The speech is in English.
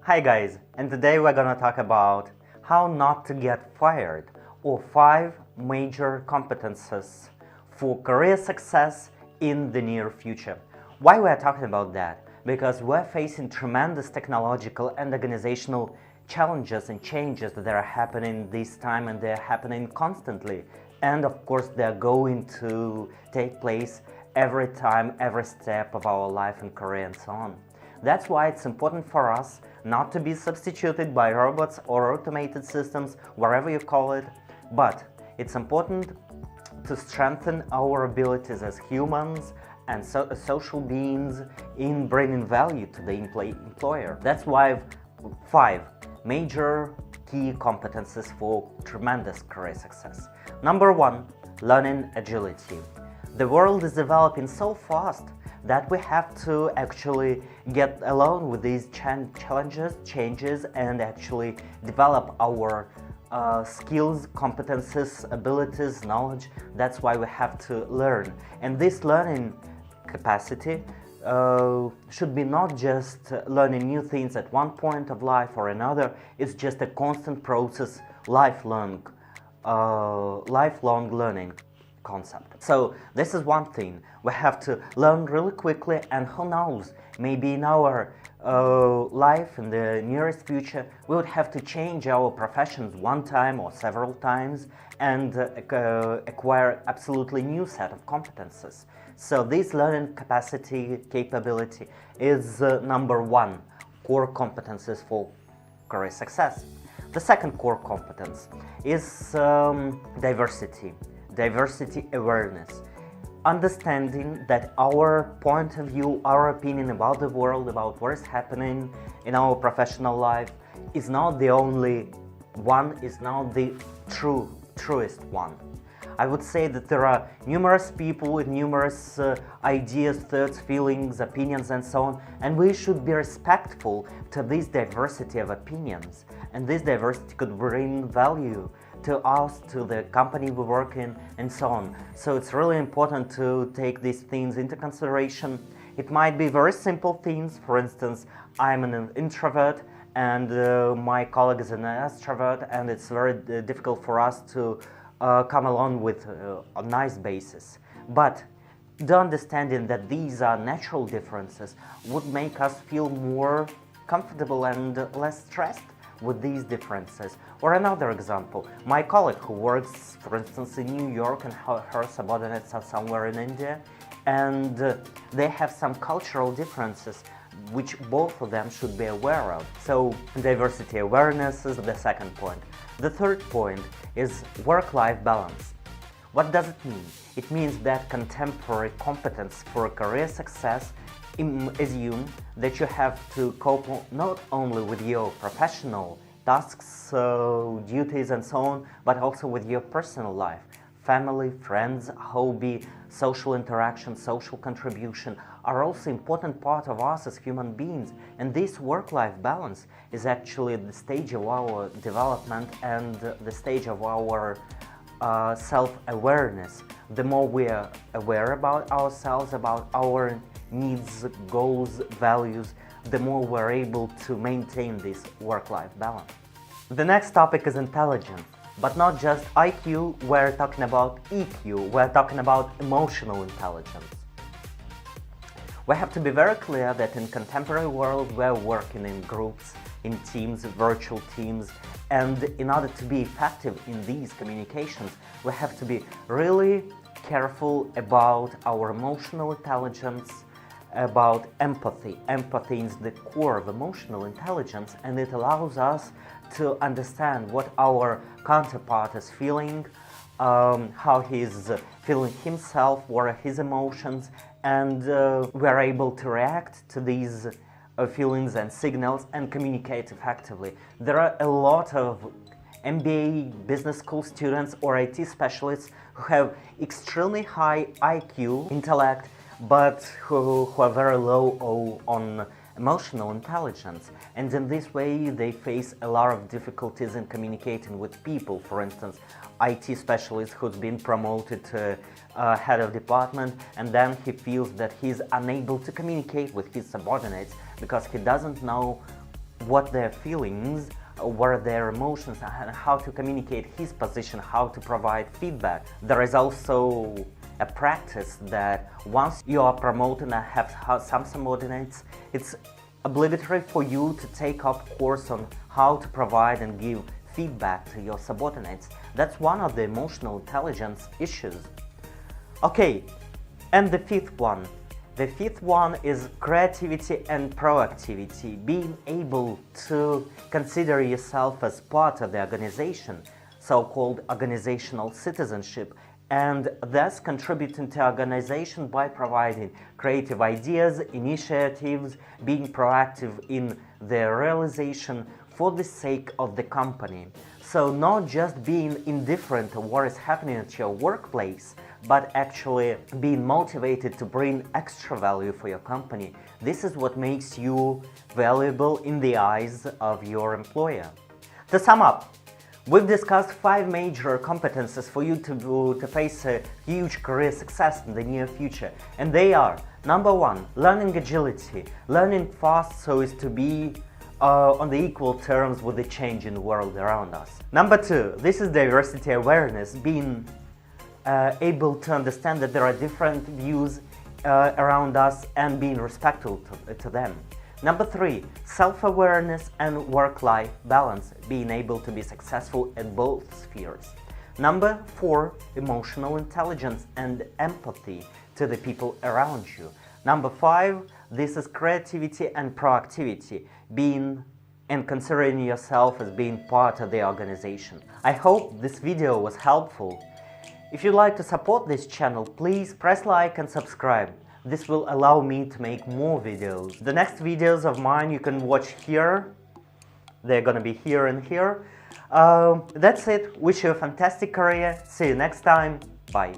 Hi guys, and today we're gonna talk about how not to get fired, or 5 major competences for career success in the near future. Why we're talking about that? Because we're facing tremendous technological and organizational challenges and changes that are happening this time, and they're happening constantly. And of course they're going to take place every time, every step of our life and career and so on. That's why it's important for us not to be substituted by robots or automated systems, whatever you call it, but it's important to strengthen our abilities as humans and social beings in bringing value to the employer. That's why 5 major key competences for tremendous career success. Number 1, learning agility. The world is developing so fast that we have to actually get along with these challenges, changes, and actually develop our skills, competences, abilities, knowledge. That's why we have to learn. And this learning capacity should be not just learning new things at one point of life or another. It's just a constant process, lifelong learning concept. So this is one thing. We have to learn really quickly, and who knows, maybe in our life in the nearest future we would have to change our professions one time or several times and acquire absolutely new set of competences. So this learning capability is number 1 core competences for career success. The second core competence is diversity awareness. Understanding that our point of view, our opinion about the world, about what is happening in our professional life is not the only one, is not the truest one. I would say that there are numerous people with numerous ideas, thoughts, feelings, opinions, and so on, and we should be respectful to this diversity of opinions, and this diversity could bring value to us, to the company we work in, and so on. So it's really important to take these things into consideration. It might be very simple things. For instance, I'm an introvert and my colleague is an extrovert, and it's very difficult for us to come along with a nice basis. But the understanding that these are natural differences would make us feel more comfortable and less stressed with these differences. Or another example, my colleague who works, for instance, in New York, and her subordinates are somewhere in India, and they have some cultural differences which both of them should be aware of. So diversity awareness is the second point. The third point is work-life balance. What does it mean? It means that contemporary competence for career success assume that you have to cope not only with your professional tasks, duties and so on, but also with your personal life. Family, friends, hobby, social interaction, social contribution are also important part of us as human beings. And this work-life balance is actually the stage of our development and the stage of our self-awareness. The more we are aware about ourselves, about our needs, goals, values, the more we're able to maintain this work-life balance. The next topic is intelligence, but not just IQ, we're talking about EQ, we're talking about emotional intelligence. We have to be very clear that in contemporary world we're working in groups, in teams, virtual teams, and in order to be effective in these communications, we have to be really careful about our emotional intelligence, about empathy. Empathy is the core of emotional intelligence, and it allows us to understand what our counterpart is feeling, how he's feeling himself, what are his emotions, and we're able to react to these feelings and signals and communicate effectively. There are a lot of MBA business school students or IT specialists who have extremely high IQ, intellect, but who are very low on emotional intelligence, and in this way they face a lot of difficulties in communicating with people. For instance, IT specialist who's been promoted to head of department, and then he feels that he's unable to communicate with his subordinates because he doesn't know what their feelings, what are their emotions, and how to communicate his position, how to provide feedback. There is also a practice that once you are promoted and have some subordinates, it's obligatory for you to take up course on how to provide and give feedback to your subordinates. That's one of the emotional intelligence issues. Okay, and the fifth one. The fifth one is creativity and proactivity, being able to consider yourself as part of the organization, so-called organizational citizenship, and thus contributing to organization by providing creative ideas, initiatives, being proactive in their realization for the sake of the company. So not just being indifferent to what is happening at your workplace, but actually being motivated to bring extra value for your company. This is what makes you valuable in the eyes of your employer. To sum up, we've discussed 5 major competences for you to face a huge career success in the near future. And they are: number 1, learning agility, learning fast so as to be on the equal terms with the changing world around us. Number 2, this is diversity awareness, being able to understand that there are different views around us and being respectful to them. Number 3, self-awareness and work-life balance, being able to be successful in both spheres. Number 4, emotional intelligence and empathy to the people around you. Number 5, this is creativity and proactivity, being and considering yourself as being part of the organization. I hope this video was helpful. If you'd like to support this channel, please press like and subscribe. This will allow me to make more videos. The next videos of mine you can watch here. They're gonna be here and here. That's it. Wish you a fantastic career. See you next time. Bye.